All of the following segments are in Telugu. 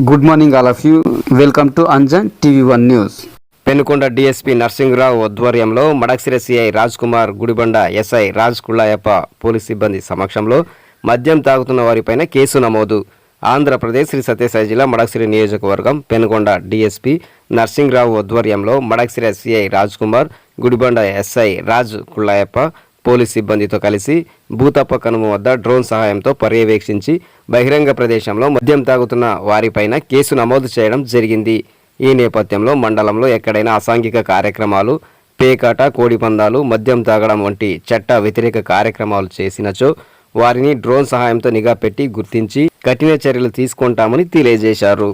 Good morning all of you. Welcome to Anjan TV one news. Penukonda DSP Narsingarao ఆధ్వర్యంలో Madakasira CI Raj Kumar, Gudibanda SI Raj Kullayappa police సిబ్బంది సమక్షంలో మద్యం తాగుతున్న వారిపైన కేసు నమోదు. ఆంధ్రప్రదేశ్ శ్రీ సత్యసాయి జిల్లా మడక్సిర నియోజకవర్గం పెనుకొండ డీఎస్పీ నర్సింగరావు ఆధ్వర్యంలో Madakasira CI Raj Kumar, Gudibanda SI Raj Kullayappa police సిబ్బందితో కలిసి భూతప్ప కనుమ వద్ద డ్రోన్ సహాయంతో పర్యవేక్షించి బహిరంగ ప్రదేశంలో మద్యం తాగుతున్న వారిపైన కేసు నమోదు చేయడం జరిగింది. ఈ నేపథ్యంలో మండలంలో ఎక్కడైనా అసాంఘిక కార్యక్రమాలు, పేకాట, కోడిపందాలు, మద్యం తాగడం వంటి చట్ట వ్యతిరేక కార్యక్రమాలు చేసినచో వారిని డ్రోన్ సహాయంతో నిఘా పెట్టి గుర్తించి కఠిన చర్యలు తీసుకుంటామని తెలియజేశారు.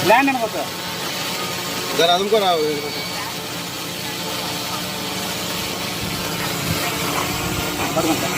ల్యాండ్ అనుకోతా जरा तुमको ना పడుకుంటా